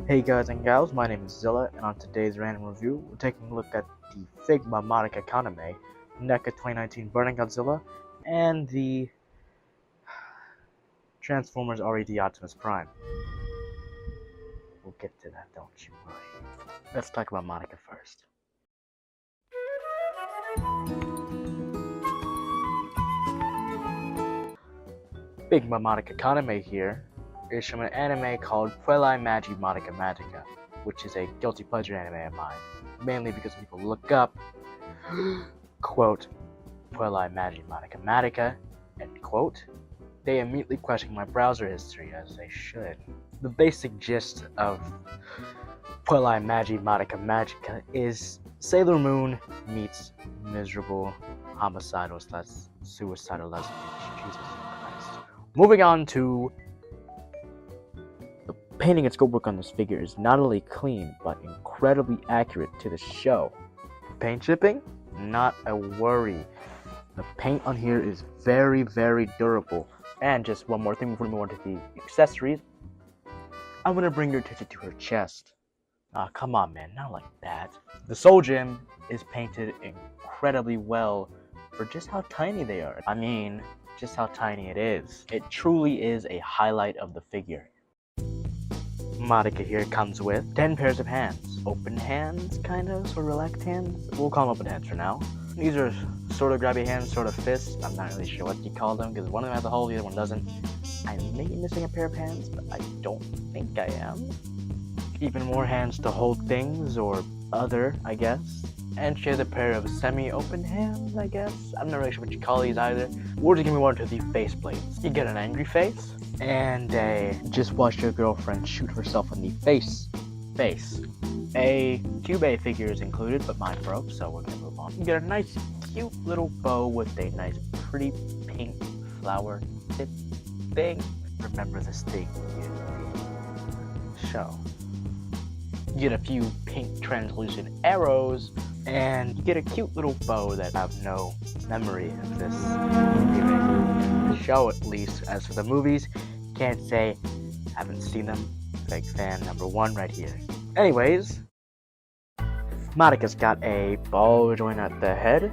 Hey guys and gals, my name is Zilla, and on today's Random Review, we're taking a look at the Figma Madoka Kaname, NECA 2019 Burning Godzilla, and the Transformers RED Optimus Prime. We'll get to that, don't you worry. Let's talk about Madoka first. Figma Madoka Kaname here is from an anime called Puelai Magi Madoka Magica, which is a guilty pleasure anime of mine, mainly because people look up, quote, Puelai Magi Madoka Magica, end quote, they immediately question my browser history, as they should. The basic gist of Puelai Magi Madoka Magica is Sailor Moon meets miserable homicidal / suicidal lesbians. Jesus Christ. Moving on to the painting and sculpt work on this figure is not only clean, but incredibly accurate to the show. Paint chipping? Not a worry. The paint on here is very, very durable. And just one more thing before we move on to the accessories, I'm gonna bring your attention to her chest. Come on, man, not like that. The soul gem is painted incredibly well for just how tiny they are. I mean, just how tiny it is. It truly is a highlight of the figure. Madoka here comes with 10 pairs of hands. Open hands, kind of, sort of relaxed hands. We'll call them open hands for now. These are sort of grabby hands, sort of fists. I'm not really sure what you call them, because one of them has a hole, the other one doesn't. I may be missing a pair of hands, but I don't think I am. Even more hands to hold things, or other, I guess. And she has a pair of semi-open hands, I guess. I'm not really sure what you call these either. We're just gonna move on to the face plates. You get an angry face, and a just watch your girlfriend shoot herself in the face. A Cube A figure is included, but mine broke, so we're gonna move on. You get a nice, cute little bow with a nice, pretty pink flower tip thing. Remember this thing in the show. You get a few pink translucent arrows, and you get a cute little bow that I have no memory of this the show, at least. As for the movies, can't say haven't seen them. Big fan number one right here. Anyways, Madoka's got a ball joint at the head.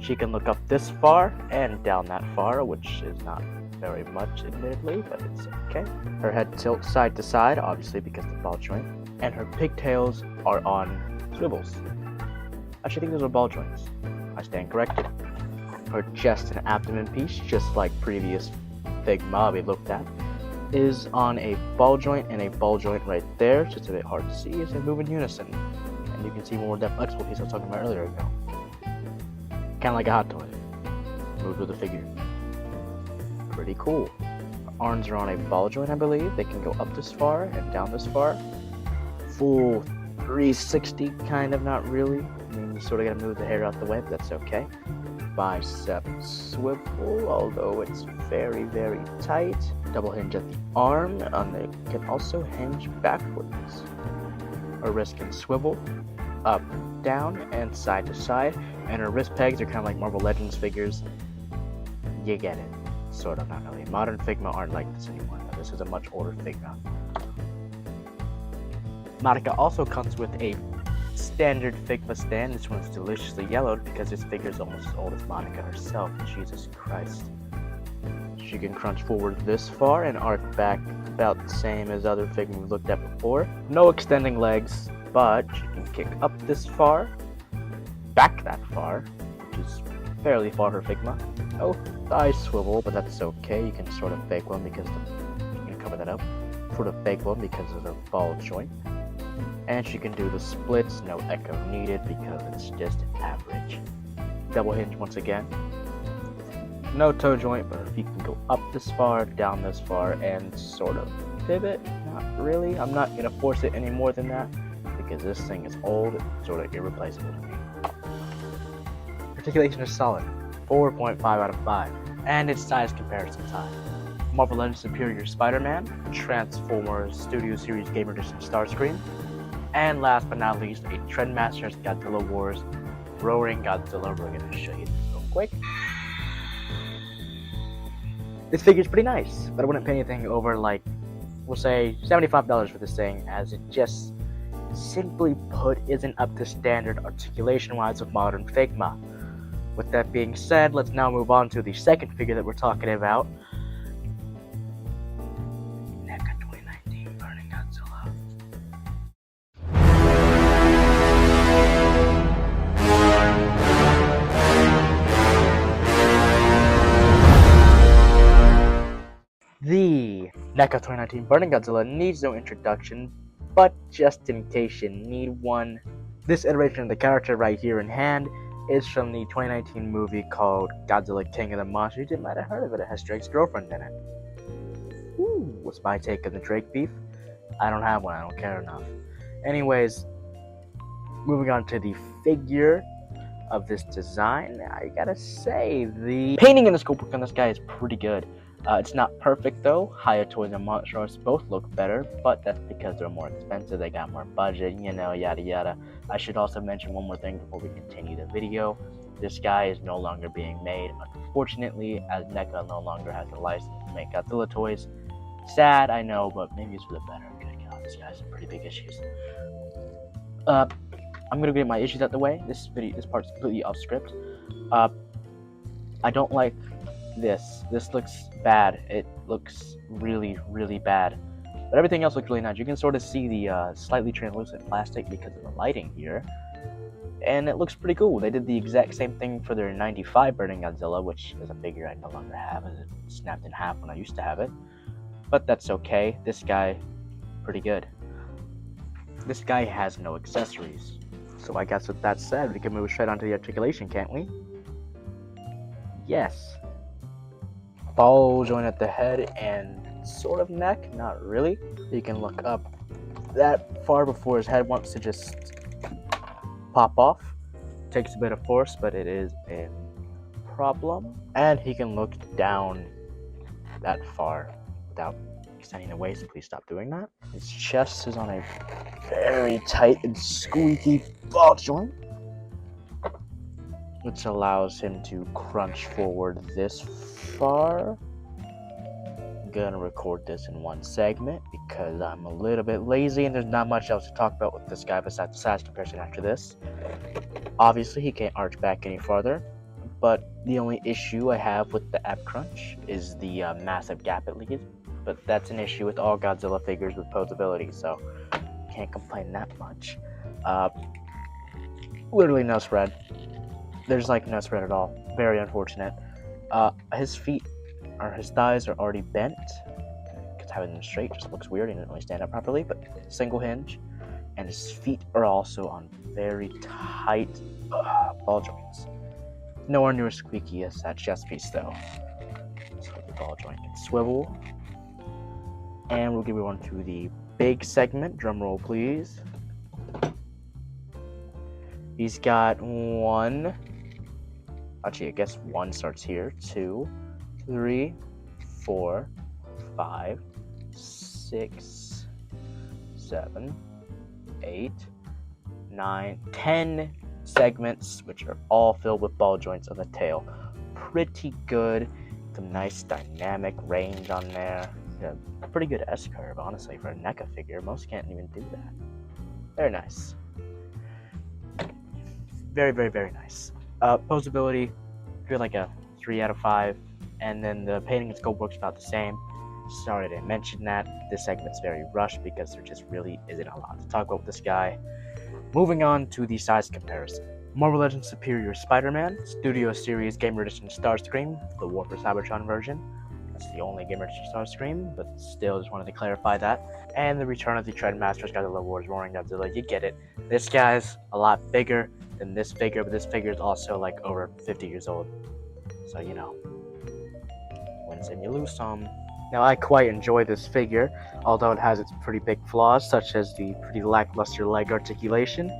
She can look up this far and down that far, which is not very much, admittedly, but it's okay. Her head tilts side to side, obviously because of the ball joint, and her pigtails are on swivels. I should think those are ball joints. I stand corrected. Her chest and abdomen piece, just like previous Figma we looked at, is on a ball joint and a ball joint right there. It's just a bit hard to see as they move in unison. And you can see more of that flexible piece I was talking about earlier ago. Kinda like a hot toy. Move with the figure. Pretty cool. Her arms are on a ball joint, I believe. They can go up this far and down this far. Full 360, kind of, not really. I mean, you sort of gotta move the hair out the way, but that's okay. Bicep swivel, although it's very, very tight. Double hinge at the arm, and it can also hinge backwards. Her wrist can swivel up, down, and side to side, and her wrist pegs are kind of like Marvel Legends figures. You get it. Sort of, not really. Modern Figma aren't like this anymore. This is a much older Figma. Madoka also comes with a standard Figma stand. This one's deliciously yellowed because this figure is almost as old as Madoka herself. Jesus Christ. She can crunch forward this far and arc back about the same as other Figma we looked at before. No extending legs, but she can kick up this far, back that far, which is fairly far for Figma. No thigh swivel, but that's okay. You can sort of fake one because you can cover that up. Sort of fake one because of the ball joint. And she can do the splits, no echo needed because it's just average. Double hinge once again. No toe joint, but her feet can go up this far, down this far, and sort of pivot. Not really. I'm not going to force it any more than that because this thing is old, sort of irreplaceable to me. Articulation is solid. 4.5 out of 5. And its size comparison time. Marvel Legends Superior Spider-Man, Transformers Studio Series Gamer Edition Starscream, and last but not least, a Trendmasters Godzilla Wars Roaring Godzilla. We're going to show you this real quick. This figure's pretty nice, but I wouldn't pay anything over like we'll say $75 for this thing, as it just, simply put, isn't up to standard articulation-wise of modern Figma. With that being said, let's now move on to the second figure that we're talking about. NECA 2019 Burning Godzilla. The NECA 2019 Burning Godzilla needs no introduction, but just in case you need one, this iteration of the character right here in hand is from the 2019 movie called Godzilla King of the Monsters. You might have heard of it. It has Drake's girlfriend in it. Ooh, what's my take on the Drake beef? I don't have one. I don't care enough. Anyways, moving on to the figure of this design, I gotta say, the painting and the sculpture on this guy is pretty good. It's not perfect though. Higher Toys and Monsters both look better, but that's because they're more expensive, they got more budget, you know, yada yada. I should also mention one more thing before we continue the video. This guy is no longer being made, unfortunately, as NECA no longer has a license to make Godzilla toys. Sad, I know, but maybe it's for the better. Good God, this guy has some pretty big issues. I'm gonna get my issues out the way. This part's completely off script. I don't like this. This looks bad. It looks really, really bad. But everything else looks really nice. You can sort of see the slightly translucent plastic because of the lighting here. And it looks pretty cool. They did the exact same thing for their 95 Burning Godzilla, which is a figure I no longer have, as it snapped in half when I used to have it. But that's okay. This guy, pretty good. This guy has no accessories. So I guess with that said, we can move straight on to the articulation, can't we? Yes. Ball joint at the head and sort of neck, not really. You can look up that far before his head wants to just pop off. Takes a bit of force, but it is a problem. And he can look down that far without extending the waist. Please stop doing that. His chest is on a very tight and squeaky ball joint, which allows him to crunch forward this far. I'm gonna record this in one segment because I'm a little bit lazy and there's not much else to talk about with this guy besides the size comparison after this. Obviously, he can't arch back any farther, but the only issue I have with the ab crunch is the massive gap it leaves. But that's an issue with all Godzilla figures with posability, so can't complain that much. Literally no spread. There's like no spread at all. Very unfortunate. His feet or his thighs are already bent, because having them straight just looks weird. He didn't really stand up properly, but single hinge. And his feet are also on very tight ball joints. Nowhere near as squeaky as that chest piece though. So the ball joint can swivel. And we'll give you on to the big segment. Drum roll, please. He's got one. Actually, I guess one starts here. 2, 3, 4, 5, 6, 7, 8, 9, 10 segments, which are all filled with ball joints on the tail. Pretty good. Some nice dynamic range on there. Yeah, a pretty good S-curve, honestly, for a NECA figure. Most can't even do that. Very nice. Very, very, very nice. Posability, I feel like a 3 out of 5. And then the painting and sculpt work's about the same. Sorry I didn't mention that. This segment's very rushed because there just really isn't a lot to talk about with this guy. Moving on to the size comparison. Marvel Legends Superior Spider-Man, Studio Series Gamer Edition Starscream, the War for Cybertron version. That's the only Gamer Edition Starscream, but still just wanted to clarify that. And the Return of the Trendmasters Godzilla Wars Roaring Godzilla, you get it. This guy's a lot bigger than this figure, but this figure is also like over 50 years old. So, you know, win some, you lose some. Now, I quite enjoy this figure, although it has its pretty big flaws, such as the pretty lackluster leg articulation,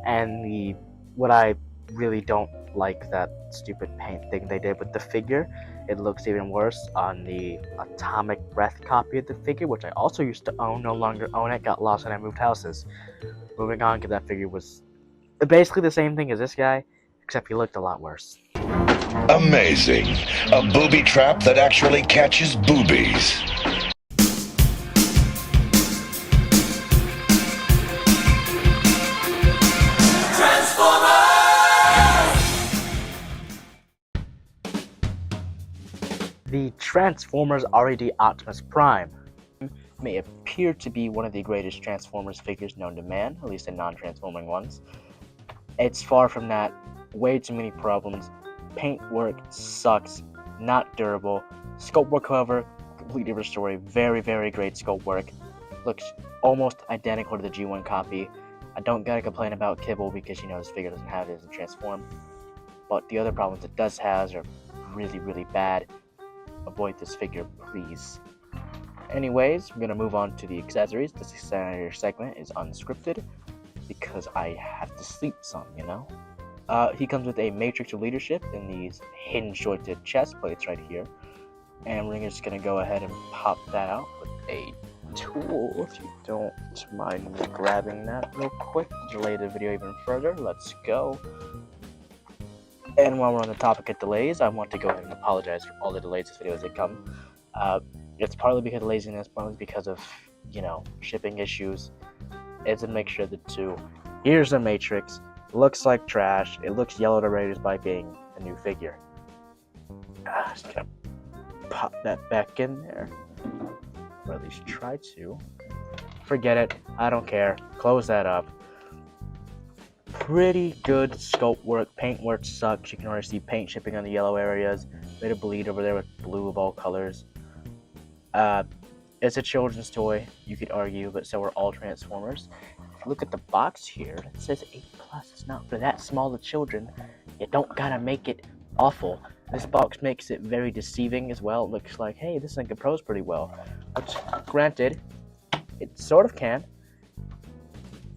and what I really don't like, that stupid paint thing they did with the figure. It looks even worse on the Atomic Breath copy of the figure, which I also used to own, no longer own it, got lost when I moved houses. Moving on, because that figure was basically the same thing as this guy, except he looked a lot worse. Amazing. A booby trap that actually catches boobies. The Transformers RED Optimus Prime may appear to be one of the greatest Transformers figures known to man, at least the non-transforming ones. It's far from that. Way too many problems. Paintwork sucks. Not durable. Sculpt work, however, completely different story. Very, very great sculpt work. Looks almost identical to the G1 copy. I don't gotta complain about kibble because, this figure doesn't have it, doesn't transform. But the other problems it does has are really, really bad. Avoid this figure, please. Anyways, we're gonna move on to the accessories. This entire segment is unscripted because I have to sleep some, He comes with a matrix of leadership in these hinge-jointed chest plates right here. And we're just gonna go ahead and pop that out with a tool, if you don't mind me grabbing that real quick to delay the video even further. Let's go. And while we're on the topic of delays, I want to go ahead and apologize for all the delays this video has come. It's partly because of laziness, partly because of, shipping issues. It's a mixture of the two. Here's the Matrix. Looks like trash. It looks yellow to red despite being a new figure. Just gonna pop that back in there. Or at least try to. Forget it. I don't care. Close that up. Pretty good sculpt work. Paint work sucks. You can already see paint chipping on the yellow areas. Bit of bleed over there with blue of all colors. It's a children's toy, you could argue, but so are all Transformers. If you look at the box here, it says 8+. It's not for that small of children. You don't gotta make it awful. This box makes it very deceiving as well. It looks like, hey, this thing can pose pretty well. Which, granted, it sort of can.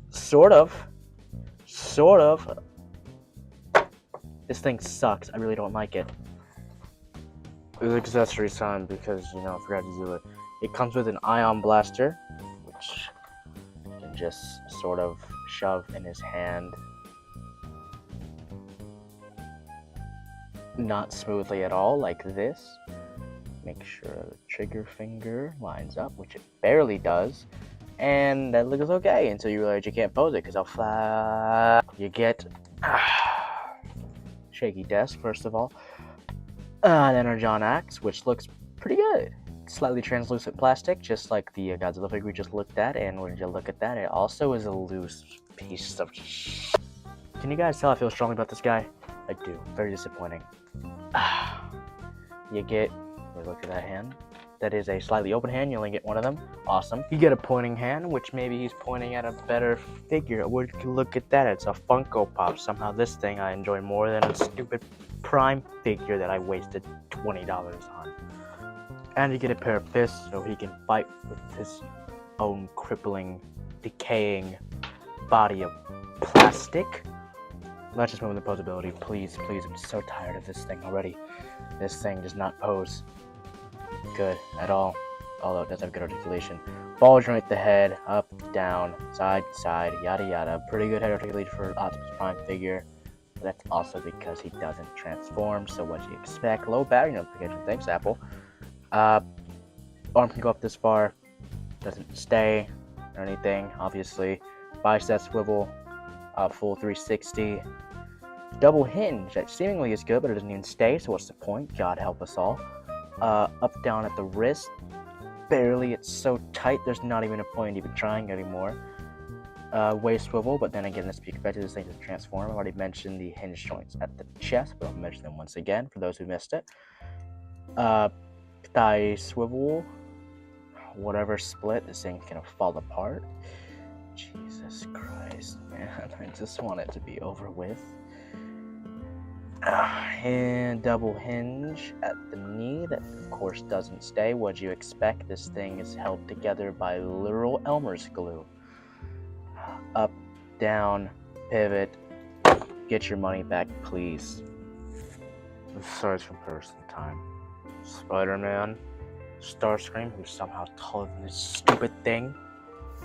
Sort of. This thing sucks. I really don't like it. There's accessories time because, I forgot to do it. It comes with an ion blaster, which you can just sort of shove in his hand. Not smoothly at all, like this. Make sure the trigger finger lines up, which it barely does. And that looks okay until you realize you can't pose it because how flat you get. Shaky desk, first of all. An Energon axe, which looks pretty good. Slightly translucent plastic, just like the Godzilla figure we just looked at. And when you look at that, it also is a loose piece of Can you guys tell I feel strongly about this guy? I do. Very disappointing. You get, look at that hand. That is a slightly open hand. You only get one of them. Awesome. You get a pointing hand, which maybe he's pointing at a better figure. Look at that. It's a Funko Pop. Somehow this thing I enjoy more than a stupid Prime figure that I wasted $20 on. And you get a pair of fists so he can fight with his own crippling, decaying body of plastic. Let's just move into posability. Please, I'm so tired of this thing already. This thing does not pose good at all, although it does have good articulation. Ball joint the head, up, down, side to side, yada yada. Pretty good head articulation for Optimus Prime figure. But that's also because he doesn't transform, so what do you expect? Low battery notification, thanks Apple. Arm can go up this far, doesn't stay or anything, obviously. Bicep swivel, full 360. Double hinge, that seemingly is good, but it doesn't even stay, so what's the point? God help us all. Up down at the wrist, barely. It's so tight there's not even a point even trying anymore. Waist swivel, but then again, let's be expected, this thing doesn't transform. I've already mentioned the hinge joints at the chest, but I'll mention them once again for those who missed it. Thigh swivel, whatever split, this thing's gonna fall apart. Jesus Christ, man, I just want it to be over with. And double hinge at the knee, that of course doesn't stay. What'd you expect? This thing is held together by literal Elmer's glue. Up, down, pivot, get your money back, please. Sorry for personal time. Spider-Man, Starscream, who's somehow taller than this stupid thing.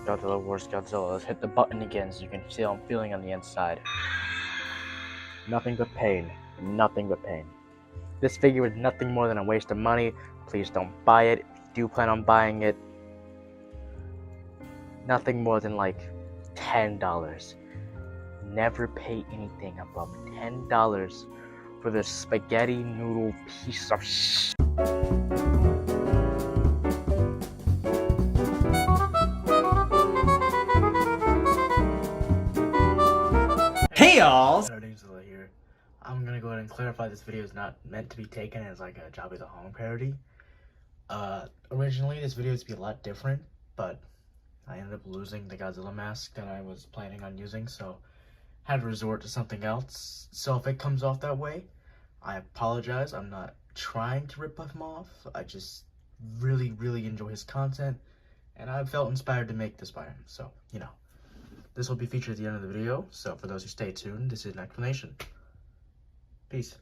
Godzilla vs. Godzilla. Let's hit the button again so you can see how I'm feeling on the inside. Nothing but pain. Nothing but pain. This figure is nothing more than a waste of money. Please don't buy it. If you do plan on buying it, nothing more than like $10. Never pay anything above $10 for this spaghetti noodle piece of shit. Hey y'all! Toy-Zila here. I'm gonna go ahead and clarify this video is not meant to be taken as like a Jobby the Hong parody. Originally this video was to be a lot different, but I ended up losing the Godzilla mask that I was planning on using, so had to resort to something else. So if it comes off that way, I apologize. I'm not trying to rip him off. I just really enjoy his content, and I felt inspired to make this by him. So, you know, this will be featured at the end of the video. So for those who stay tuned, this is an explanation. Peace.